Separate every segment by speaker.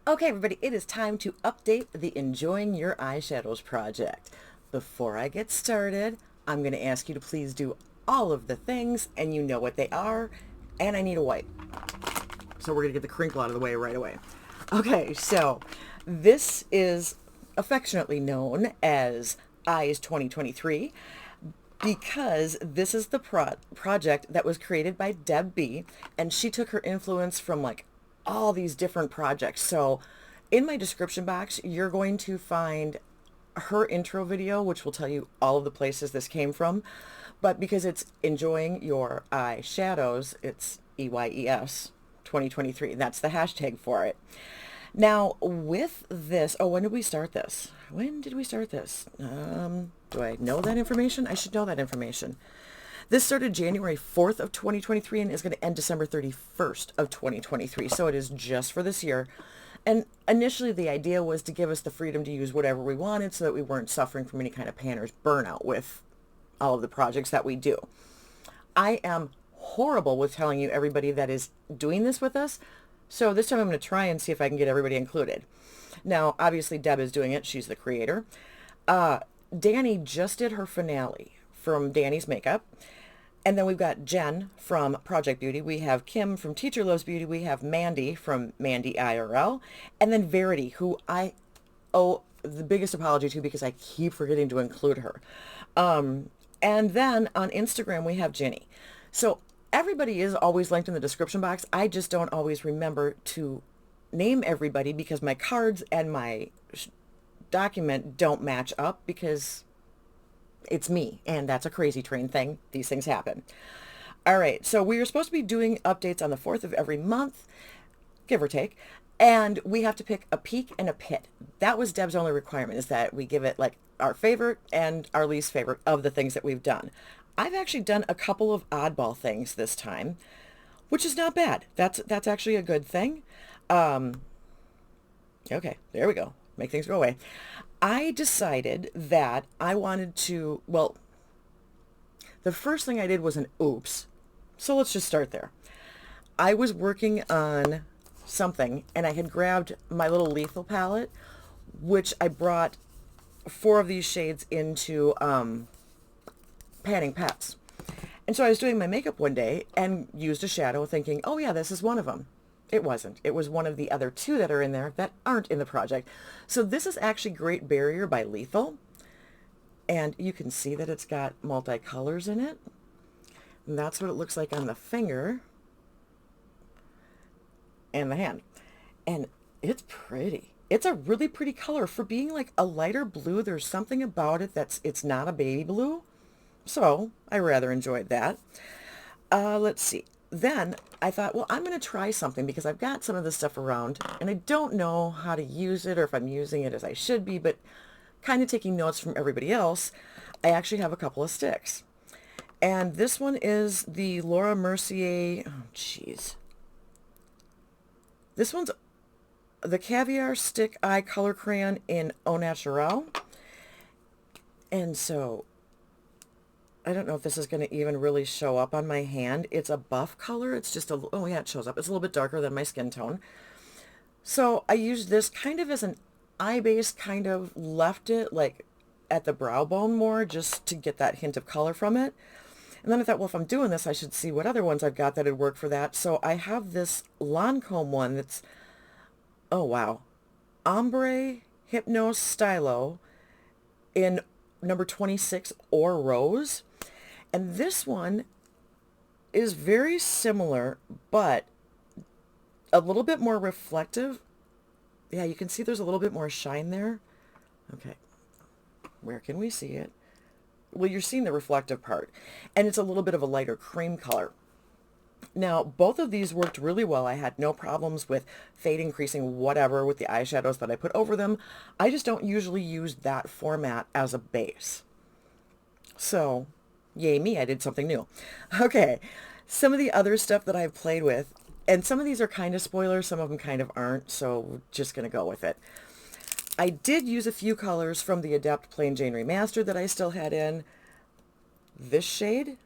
Speaker 1: Okay, everybody, it is time to update the Enjoying Your Eyeshadows project. Before I get started, I'm going to ask you to please do all of the things, and you know what they are, and I need a wipe. So we're going to get the crinkle out of the way right away. Okay, so this is affectionately known as Eyes 2023 because this is the project that was created by Deb B, and she took her influence from like all these different projects. So in my description box, you're going to find her intro video, which will tell you all of the places this came from. But because it's Enjoying Your Eyeshadows, it's EYES 2023. That's the hashtag for it. Now, with this, when did we start this? When did we start this? Do I know that information? I should know that information. This started January 4th of 2023 and is going to end December 31st of 2023. So it is just for this year. And initially the idea was to give us the freedom to use whatever we wanted so that we weren't suffering from any kind of panner's burnout with all of the projects that we do. I am horrible with telling you everybody that is doing this with us. So this time I'm going to try and see if I can get everybody included. Now, obviously Deb is doing it. She's the creator. Danny just did her finale from Danny's Makeup. And then we've got Jen from Project Beauty. We have Kim from Teacher Loves Beauty. We have Mandy from Mandy IRL. And then Verity, who I owe the biggest apology to because I keep forgetting to include her. And then on Instagram, we have Ginny. So everybody is always linked in the description box. I just don't always remember to name everybody because my cards and my document don't match up because it's me, and that's a crazy train thing. These things happen. All right, so we are supposed to be doing updates on the 4th of every month, give or take, and we have to pick a peak and a pit. That was Deb's only requirement, is that we give it like our favorite and our least favorite of the things that we've done. I've actually done a couple of oddball things this time, which is not bad. That's actually a good thing. Okay, there we go. Make things go away. I decided that I wanted to, the first thing I did was an oops. So let's just start there. I was working on something and I had grabbed my little lethal palette, which I brought 4 of these shades into Panning Pets. And so I was doing my makeup one day and used a shadow thinking, oh yeah, this is one of them. It wasn't. It was one of the other 2 that are in there that aren't in the project. So this is actually Great Barrier by Lethal. And you can see that it's got multicolors in it. And that's what it looks like on the finger and the hand. And it's pretty. It's a really pretty color. For being like a lighter blue, there's something about it it's not a baby blue. So I rather enjoyed that. Let's see. Then I thought, well, I'm going to try something because I've got some of this stuff around and I don't know how to use it or if I'm using it as I should be, but kind of taking notes from everybody else, I actually have a couple of sticks. And this one is the Laura Mercier, This one's the Caviar Stick Eye Color Crayon in Au Naturel. And so I don't know if this is going to even really show up on my hand. It's a buff color. It's just oh yeah, it shows up. It's a little bit darker than my skin tone. So I used this kind of as an eye base, kind of left it like at the brow bone more just to get that hint of color from it. And then I thought, well, if I'm doing this, I should see what other ones I've got that would work for that. So I have this Lancome one that's, oh wow, Ombre Hypnose Stylo in number 26 or Rose. And this one is very similar, but a little bit more reflective. Yeah, you can see there's a little bit more shine there. Okay, where can we see it? Well, you're seeing the reflective part. And it's a little bit of a lighter cream color. Now, both of these worked really well. I had no problems with fade increasing whatever with the eyeshadows that I put over them. I just don't usually use that format as a base. So, yay me, I did something new. Okay, some of the other stuff that I've played with, and some of these are kind of spoilers, some of them kind of aren't, so we're just going to go with it. I did use a few colors from the Adept Plain Jane Remastered that I still had in. This shade,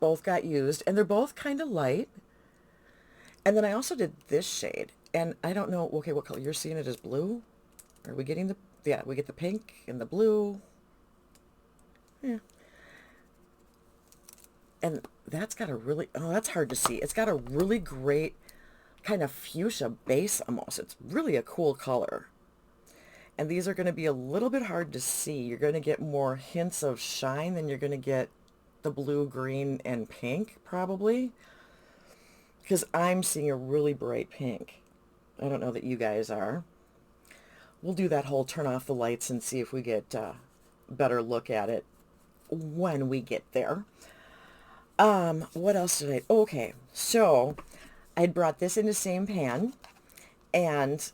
Speaker 1: both got used, and they're both kind of light. And then I also did this shade, and I don't know, okay, what color? You're seeing it as blue? Are we getting the, yeah, we get the pink and the blue. Yeah. And that's got a really, oh, that's hard to see. It's got a really great kind of fuchsia base almost. It's really a cool color. And these are going to be a little bit hard to see. You're going to get more hints of shine than you're going to get the blue, green, and pink, probably. Because I'm seeing a really bright pink. I don't know that you guys are. We'll do that whole turn off the lights and see if we get a better look at it when we get there. What else did I... Okay, so I brought this in the same pan, and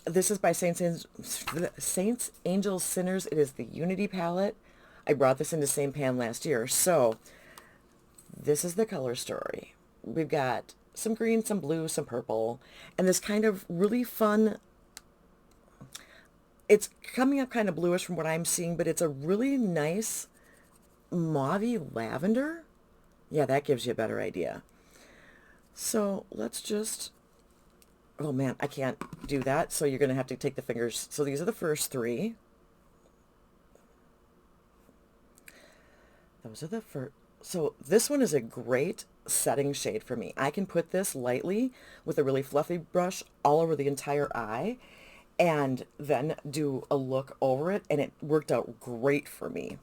Speaker 1: this is by Saints Angels Sinners. It is the Unity palette. I brought this in the same pan last year. So this is the color story. We've got some green, some blue, some purple, and this kind of really fun, it's coming up kind of bluish from what I'm seeing, but it's a really nice mauvey lavender. Yeah, that gives you a better idea. So let's just, oh man, I can't do that. So you're going to have to take the fingers. So these are the first three. Those are the first. So this one is a great setting shade for me. I can put this lightly with a really fluffy brush all over the entire eye and then do a look over it, and it worked out great for me.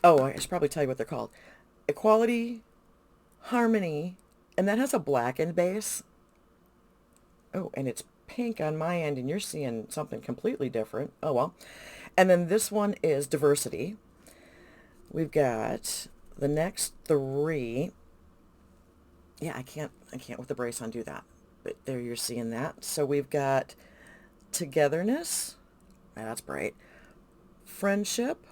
Speaker 1: Oh, I should probably tell you what they're called. Equality, Harmony, and that has a blackened base. Oh, and it's pink on my end, and you're seeing something completely different. Oh, well. And then this one is Diversity. We've got the next three. Yeah, I can't with the brace on do that. But there you're seeing that. So we've got Togetherness. Yeah, that's bright. Friendship,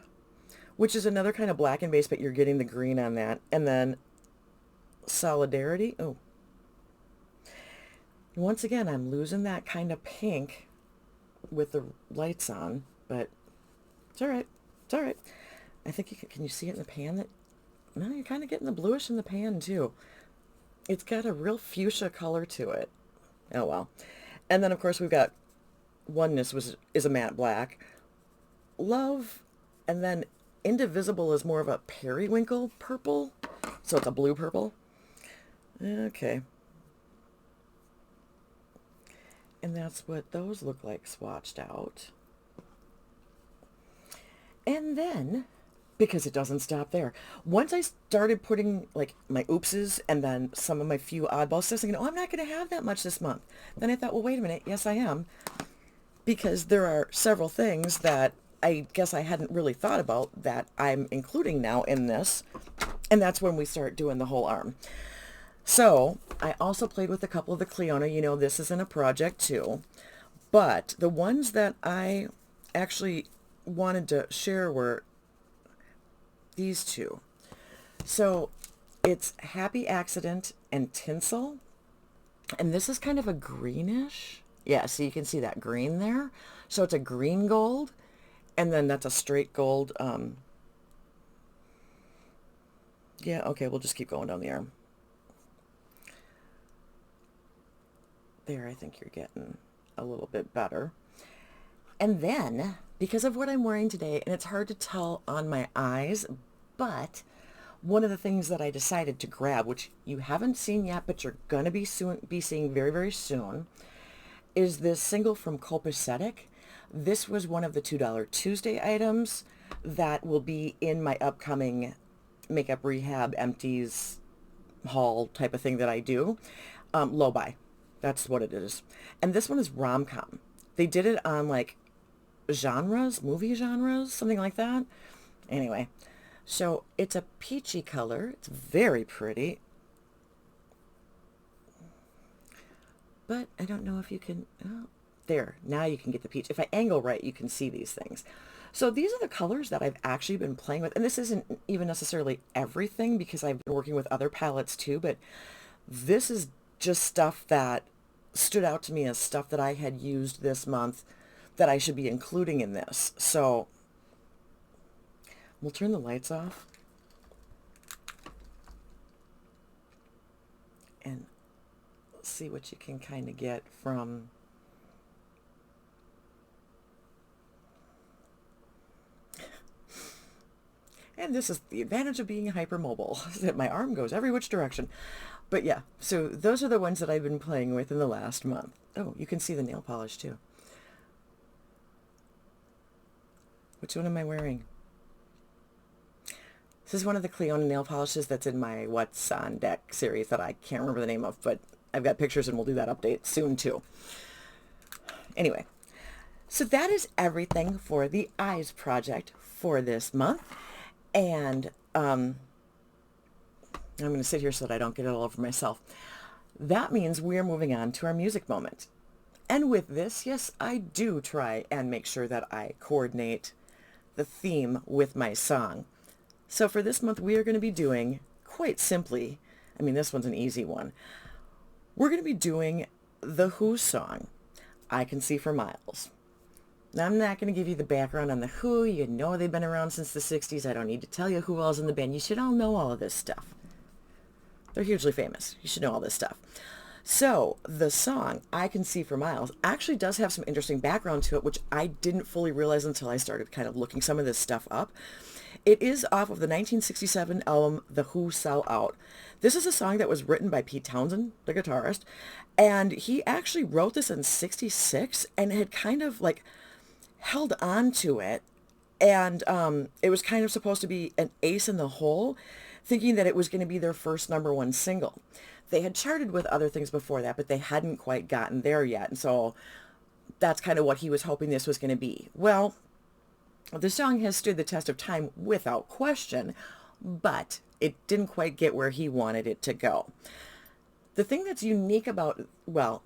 Speaker 1: which is another kind of black and base, but you're getting the green on that. And then Solidarity. Oh. Once again, I'm losing that kind of pink with the lights on, but it's all right. It's all right. I think can you see it in the pan? That no, you're kind of getting the bluish in the pan too. It's got a real fuchsia color to it. Oh well. And then of course we've got Oneness is a matte black. Love, and then Indivisible is more of a periwinkle purple, so it's a blue purple. Okay. And that's what those look like swatched out. And then, because it doesn't stop there, once I started putting like my oopses and then some of my few oddballs, I was thinking, oh, I'm not going to have that much this month. Then I thought, well, wait a minute. Yes, I am. Because there are several things that I guess I hadn't really thought about that I'm including now in this. And that's when we start doing the whole arm. So I also played with a couple of the Cleona. You know, this isn't a project too. But the ones that I actually wanted to share were these two. So it's Happy Accident and Tinsel. And this is kind of a greenish. Yeah, so you can see that green there. So it's a green gold. And then that's a straight gold. Yeah, okay, we'll just keep going down the arm. There, I think you're getting a little bit better. And then, because of what I'm wearing today, and it's hard to tell on my eyes, but one of the things that I decided to grab, which you haven't seen yet, but you're going to be seeing very, very soon, is this single from Copacetic. This was one of the $2 Tuesday items that will be in my upcoming Makeup Rehab Empties haul type of thing that I do. Low buy. That's what it is. And this one is rom-com. They did it on like genres, movie genres, something like that. Anyway, so it's a peachy color. It's very pretty. But I don't know if you can, oh, there, now you can get the peach. If I angle right, you can see these things. So these are the colors that I've actually been playing with. And this isn't even necessarily everything because I've been working with other palettes too, but this is just stuff that stood out to me as stuff that I had used this month that I should be including in this. So we'll turn the lights off. And see what you can kind of get from. And this is the advantage of being hypermobile, that my arm goes every which direction. But yeah, so those are the ones that I've been playing with in the last month. Oh, you can see the nail polish too. Which one am I wearing? This is one of the Cleona nail polishes that's in my What's on Deck series that I can't remember the name of, but I've got pictures and we'll do that update soon too. Anyway, so that is everything for the eyes project for this month. And I'm going to sit here so that I don't get it all over myself. That means we're moving on to our music moment. And with this, yes, I do try and make sure that I coordinate the theme with my song. So for this month, we are going to be doing, quite simply, I mean, this one's an easy one. We're going to be doing the Who song, I Can See for Miles. Now, I'm not going to give you the background on the Who. You know they've been around since the 60s. I don't need to tell you who else in the band. You should all know all of this stuff. They're hugely famous. You should know all this stuff. So the song, I Can See for Miles, actually does have some interesting background to it, which I didn't fully realize until I started kind of looking some of this stuff up. It is off of the 1967 album, The Who Sell Out. This is a song that was written by Pete Townsend, the guitarist, and he actually wrote this in 66 and had kind of like held on to it, and it was kind of supposed to be an ace in the hole, thinking that it was going to be their first #1 single. They had charted with other things before that, but they hadn't quite gotten there yet, and so that's kind of what he was hoping this was going to be. Well, the song has stood the test of time without question, but it didn't quite get where he wanted it to go. The thing that's unique about, well,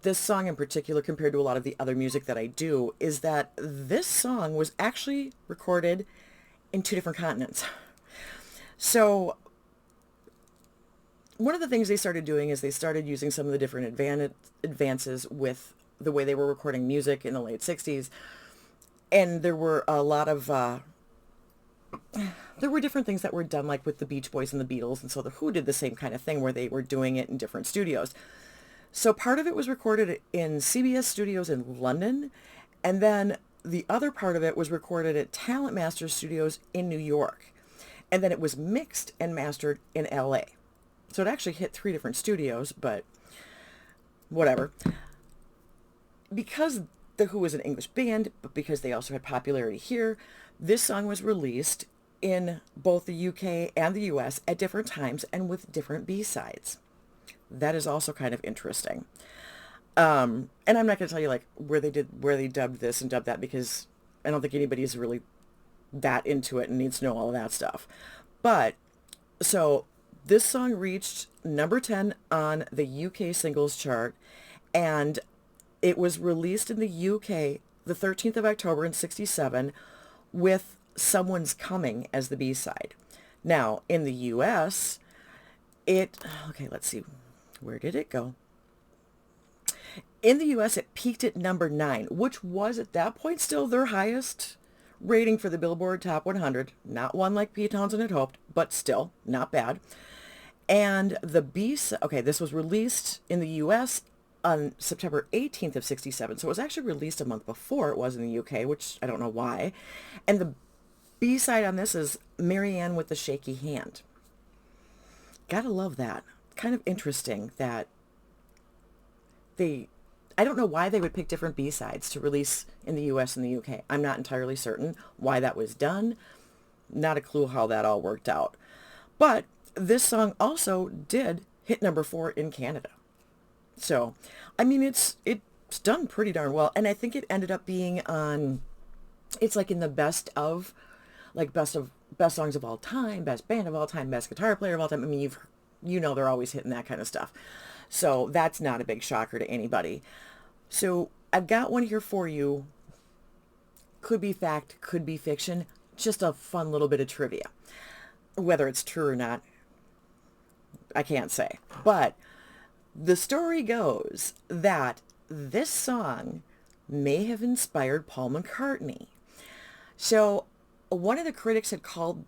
Speaker 1: this song in particular compared to a lot of the other music that I do is that this song was actually recorded in 2 different continents. So one of the things they started doing is they started using some of the different advances with the way they were recording music in the late 60s. And there were a lot of, there were different things that were done, like with the Beach Boys and the Beatles. And so the Who did the same kind of thing where they were doing it in different studios. So part of it was recorded in CBS studios in London. And then the other part of it was recorded at Talent Masters Studios in New York. And then it was mixed and mastered in LA. So it actually hit 3 different studios, but whatever. Because the Who was an English band, but because they also had popularity here, this song was released in both the UK and the US at different times and with different B-sides. That is also kind of interesting. And I'm not going to tell you like where they dubbed this and dubbed that, because I don't think anybody's really that into it and needs to know all of that stuff. But so this song reached #10 on the UK singles chart, and it was released in the UK the 13th of October in 67 with Someone's Coming as the B-side. Now, in the US, okay, let's see, where did it go? In the US, it peaked at #9, which was at that point still their highest rating for the Billboard Top 100. Not one like Pete Townsend had hoped, but still not bad. And the okay, this was released in the US on September 18th of 67. So it was actually released a month before it was in the UK, which I don't know why. And the B-side on this is Marianne with the Shaky Hand. Gotta love that. Kind of interesting that I don't know why they would pick different B-sides to release in the US and the UK. I'm not entirely certain why that was done. Not a clue how that all worked out. But this song also did hit #4 in Canada. So, I mean, it's done pretty darn well. And I think it ended up being on, it's like in the best songs of all time, best band of all time, best guitar player of all time. I mean, you know they're always hitting that kind of stuff. So that's not a big shocker to anybody. So I've got one here for you. Could be fact, could be fiction. Just a fun little bit of trivia. Whether it's true or not, I can't say. But the story goes that this song may have inspired Paul McCartney. So one of the critics had called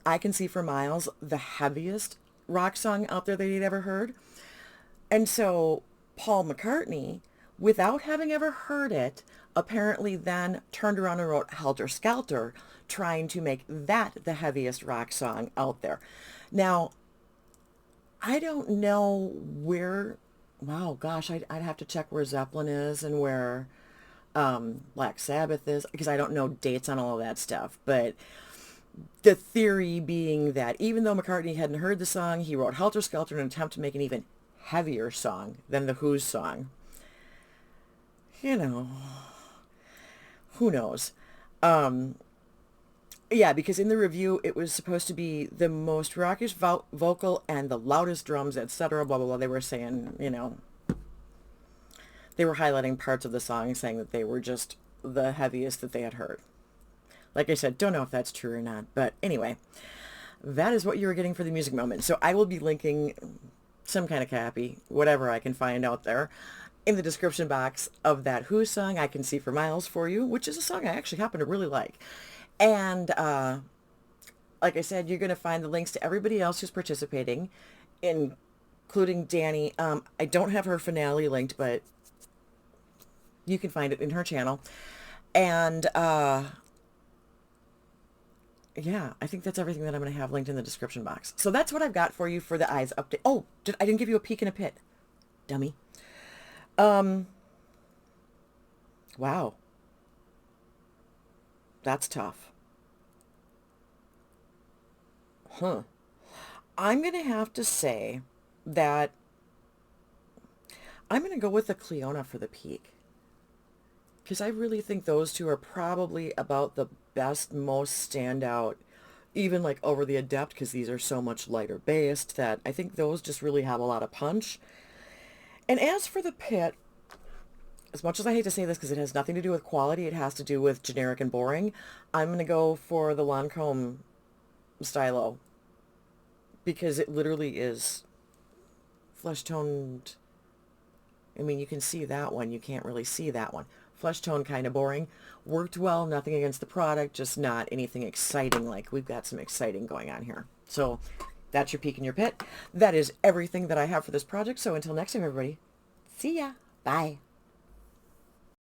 Speaker 1: I Can See for Miles the heaviest rock song out there that he'd ever heard. And so Paul McCartney, without having ever heard it, apparently then turned around and wrote Helter Skelter, trying to make that the heaviest rock song out there. Now, I don't know where, wow, gosh, I'd have to check where Zeppelin is and where Black Sabbath is, because I don't know dates on all of that stuff. But the theory being that even though McCartney hadn't heard the song, he wrote Helter Skelter in an attempt to make an even heavier song than the Who's song. You know, who knows? Yeah, because in the review, it was supposed to be the most rockish vocal and the loudest drums, etc., blah, blah, blah. They were saying, you know, they were highlighting parts of the song saying that they were just the heaviest that they had heard. Like I said, don't know if that's true or not. But anyway, that is what you were getting for the music moment. So I will be linking some kind of copy, whatever I can find out there, in the description box of that Who song, I Can See for Miles for You, which is a song I actually happen to really like. And like I said, you're going to find the links to everybody else who's participating, including Danny. I don't have her finale linked, but you can find it in her channel. And yeah, I think that's everything that I'm going to have linked in the description box. So that's what I've got for you for the eyes update. Oh, I didn't give you a peek in a pit. Dummy. Wow. That's tough. Huh. I'm going to have to say that I'm going to go with the Cleona for the peak. Because I really think those two are probably about the best, most standout, even like over the Adept, because these are so much lighter based, that I think those just really have a lot of punch. And as for the pit, as much as I hate to say this because it has nothing to do with quality, it has to do with generic and boring, I'm going to go for the Lancome stylo, because it literally is flesh toned. I mean, you can see that one, you can't really see that one. Flesh tone, kind of boring. Worked well, nothing against the product, just not anything exciting. Like, we've got some exciting going on here. So that's your peek in your pit. That is everything that I have for this project. So until next time, everybody, see ya. Bye.